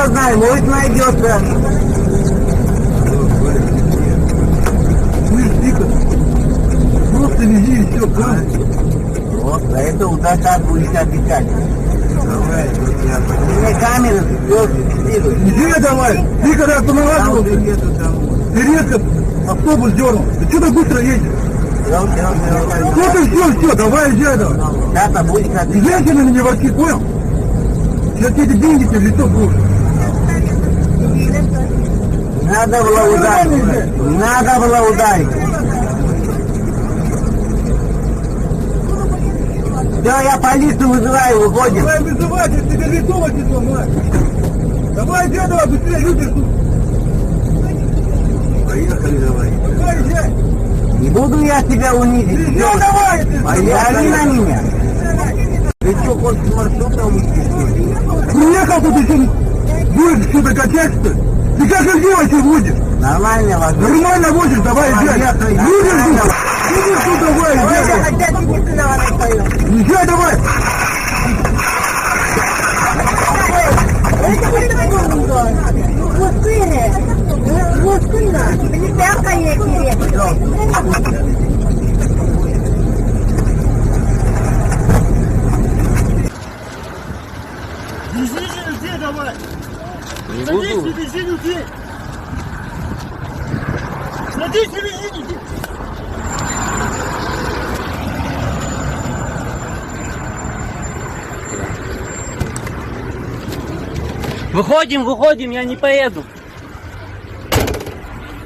откуда знаю, может найдется. Тихо. Просто вези и все, да? Вот, за это удар так будешь отвечать. Давай, Мне камеры все фиксируют. иди давай. Ты когда останавливался, ты резко автобус дернул. Ты что так быстро едешь? Что ты все, давай езжай давай. Сейчас будешь отвечать. Езжайте на меня ворки, понял? Сейчас эти деньги тебе в лицо будут. Надо было ударить. Надо было ударить. Все, я полицию вызываю, выходим. Давай вызывать, я тебе лицо возьми сломать. Давай, иди давай, быстрее, люди ждут. Поехали давай. Давай, езжай. Не буду я тебя унизить. Езжай давай. Поехали на меня. Ты что, хочешь маршрута уйти? Приехал тут еще, будешь что-то качать, что ли? Ты как их девочек водишь? Нормально вас. Нормально водишь, давай, езжай. Люди ждут. Люди ждут, давай, езжай. Езжай давай. Вези людей давай. Садись, вези людей. Садись и вези людей. Выходим, я не поеду.